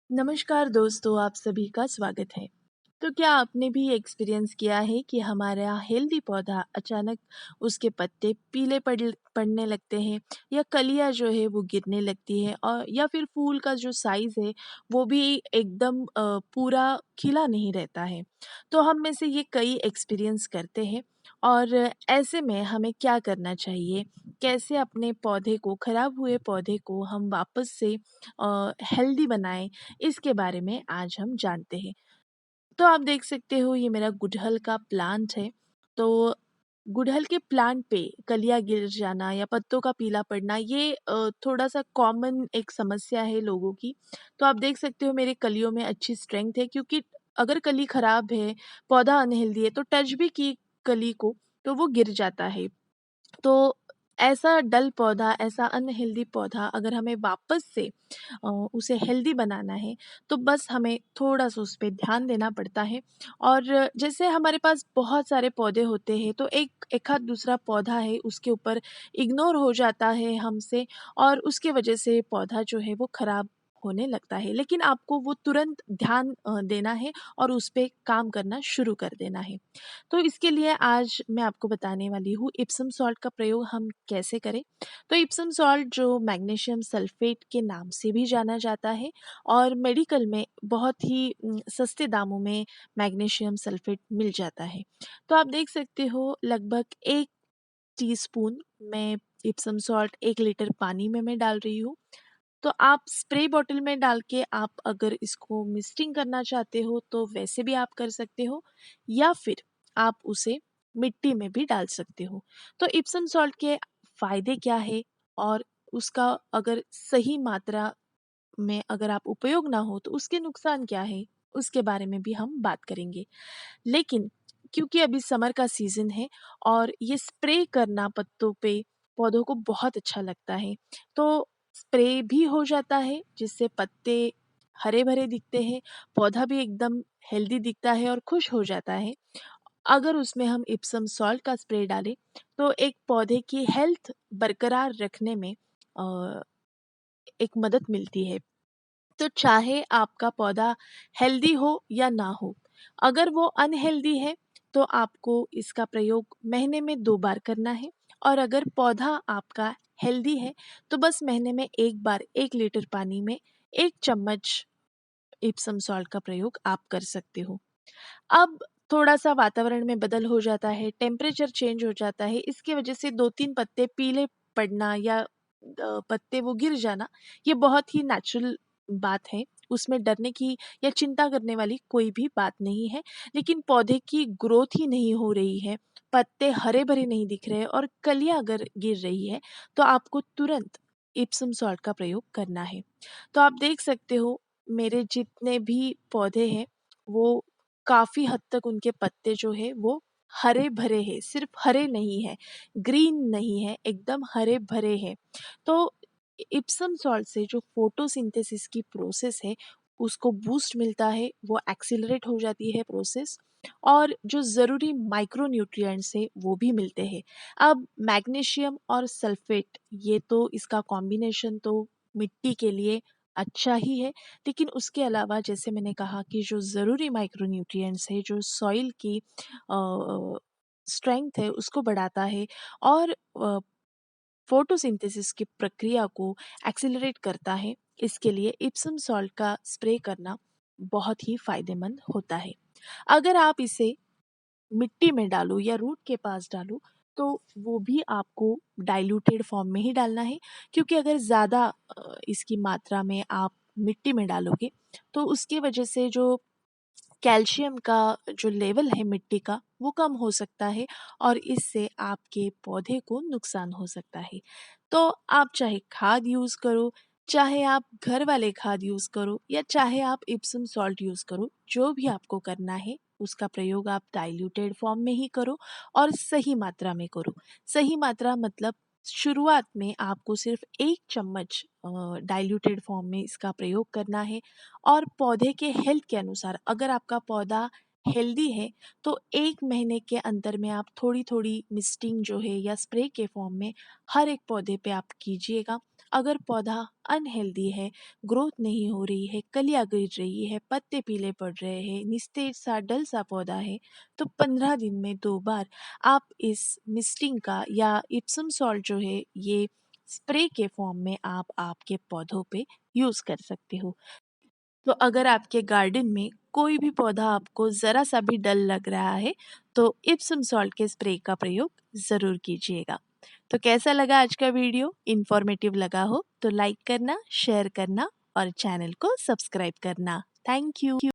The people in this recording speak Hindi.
नमस्कार दोस्तों, आप सभी का स्वागत है। तो क्या आपने भी एक्सपीरियंस किया है कि हमारा हेल्दी पौधा अचानक उसके पत्ते पीले पड़ने लगते हैं या कलियां जो है वो गिरने लगती है और या फिर फूल का जो साइज़ है वो भी एकदम पूरा खिला नहीं रहता है। तो हम में से ये कई एक्सपीरियंस करते हैं और ऐसे में हमें क्या करना चाहिए? कैसे अपने पौधे को खराब हुए पौधे को हम वापस से हेल्दी बनाएँ इसके बारे में आज हम जानते हैं। तो आप देख सकते हो ये मेरा गुड़हल का प्लांट है। तो गुड़हल के प्लांट पे कलियाँ गिर जाना या पत्तों का पीला पड़ना ये थोड़ा-सा कॉमन एक समस्या है लोगों की। तो आप देख सकते हो मेरे कलियों में अच्छी स्ट्रेंथ है क्योंकि अगर कली खराब है, पौधा अनहेल्दी है तो टच भी की कली को तो वो गिर जाता है। तो ऐसा डल पौधा, ऐसा अनहेल्दी पौधा अगर हमें वापस से उसे हेल्दी बनाना है, तो बस हमें थोड़ा-सा उस पे ध्यान देना पड़ता है। और जैसे हमारे पास बहुत सारे पौधे होते हैं, तो एक एक आध दूसरा पौधा है, उसके ऊपर इग्नोर हो जाता है हमसे और उसके वजह से पौधा जो है वो खराब होने लगता है। लेकिन आपको वो तुरंत ध्यान देना है और उस पे काम करना शुरू कर देना है। तो इसके लिए आज मैं आपको बताने वाली हूँ इप्सम सॉल्ट का प्रयोग हम कैसे करें। तो इप्सम सॉल्ट जो मैग्नीशियम सल्फेट के नाम से भी जाना जाता है और मेडिकल में बहुत ही सस्ते दामों में मैग्नीशियम सल्फेट मिल जाता है। तो आप देख सकते हो लगभग 1 टीस्पून मैं इप्सम सॉल्ट 1 लीटर पानी में मैं डाल रही हूँ। तो आप स्प्रे बॉटल में डाल के आप अगर इसको मिस्टिंग करना चाहते हो तो वैसे भी आप कर सकते हो या फिर आप उसे मिट्टी में भी डाल सकते हो। तो इप्सम सॉल्ट के फ़ायदे क्या है और उसका अगर सही मात्रा में अगर आप उपयोग ना हो तो उसके नुकसान क्या है, उसके बारे में भी हम बात करेंगे। लेकिन क्योंकि अभी समर का सीज़न है और ये स्प्रे करना पत्तों पे पौधों को बहुत अच्छा लगता है। तो स्प्रे भी हो जाता है जिससे पत्ते हरे-भरे दिखते हैं, पौधा भी एकदम हेल्दी दिखता है और खुश हो जाता है। अगर उसमें हम इप्सम सॉल्ट का स्प्रे डालें तो एक पौधे की हेल्थ बरकरार रखने में अ, एक मदद मिलती है। तो चाहे आपका पौधा हेल्दी हो या ना हो, अगर वो अनहेल्दी है तो आपको इसका प्रयोग महीने में 2 बार करना है और अगर पौधा आपका हेल्दी है तो बस महीने में 1 बार 1 लीटर पानी में 1 चम्मच इप्सम सॉल्ट का प्रयोग आप कर सकते हो। अब थोड़ा-सा वातावरण में बदल हो जाता है, टेम्परेचर चेंज हो जाता है, इसकी वजह से 2-3 पत्ते पीले पड़ना या पत्ते वो गिर जाना, ये बहुत ही नेचुरल बात है। उसमें डरने की या चिंता करने वाली कोई भी बात नहीं है। लेकिन पौधे की ग्रोथ ही नहीं हो रही है, पत्ते हरे-भरे नहीं दिख रहे और कलियाँ अगर गिर रही है, तो आपको तुरंत इप्सम सॉल्ट का प्रयोग करना है। तो आप देख सकते हो मेरे जितने भी पौधे हैं, वो काफ़ी हद तक उनके पत्ते जो है वो हरे-भरे हैं, सिर्फ़ हरे नहीं हैं, ग्रीन नहीं है, एकदम हरे-भरे हैं। तो इप्सम सॉल्ट से जो फ़ोटोसिंथेसिस की प्रोसेस है, उसको बूस्ट मिलता है, वो एक्सेलरेट हो जाती है प्रोसेस और जो ज़रूरी माइक्रो न्यूट्रिएंट्स हैं, वो भी मिलते हैं। अब मैग्नीशियम और सल्फ़ेट ये तो इसका कॉम्बिनेशन तो मिट्टी के लिए अच्छा ही है, लेकिन उसके अलावा जैसे मैंने कहा कि जो ज़रूरी माइक्रो न्यूट्रिएंट्स है, जो सॉइल की स्ट्रेंथ है उसको बढ़ाता है और फोटोसिंथेसिस की प्रक्रिया को एक्सेलरेट करता है। इसके लिए इप्सम सॉल्ट का स्प्रे करना बहुत ही फ़ायदेमंद होता है। अगर आप इसे मिट्टी में डालो या रूट के पास डालो तो वो भी आपको डाइल्यूटेड फॉर्म में ही डालना है क्योंकि अगर ज़्यादा इसकी मात्रा में आप मिट्टी में डालोगे तो उसकी वजह से जो कैल्शियम का जो लेवल है मिट्टी का वो कम हो सकता है और इससे आपके पौधे को नुकसान हो सकता है। तो आप चाहे खाद यूज़ करो, चाहे आप घर वाले खाद यूज़ करो या चाहे आप इप्सम सॉल्ट यूज़ करो, जो भी आपको करना है उसका प्रयोग आप डाइल्यूटेड फॉर्म में ही करो और सही मात्रा में करो। सही मात्रा मतलब शुरुआत में आपको सिर्फ़ 1 चम्मच डाइल्यूटेड फॉर्म में इसका प्रयोग करना है और पौधे के हेल्थ के अनुसार अगर आपका पौधा हेल्दी है तो 1 महीने के अंतर में आप थोड़ी-थोड़ी मिस्टिंग जो है या स्प्रे के फॉर्म में हर एक पौधे पे आप कीजिएगा अगर पौधा अनहेल्दी है, ग्रोथ नहीं हो रही है, कलियाँ गिर रही है, पत्ते पीले पड़ रहे हैं, निस्तेज सा डल सा पौधा है, तो 15 दिन में 2 बार आप इस मिस्टिंग का या इप्सम सॉल्ट जो है ये स्प्रे के फॉर्म में आप आपके पौधों पे यूज़ कर सकते हो। तो अगर आपके गार्डन में कोई भी पौधा आपको ज़रा सा भी डल लग रहा है, तो इप्सम सॉल्ट के स्प्रे का प्रयोग ज़रूर कीजिएगा। तो कैसा लगा आज का वीडियो? इन्फॉर्मेटिव लगा हो तो लाइक करना, शेयर करना और चैनल को सब्सक्राइब करना। Thank you.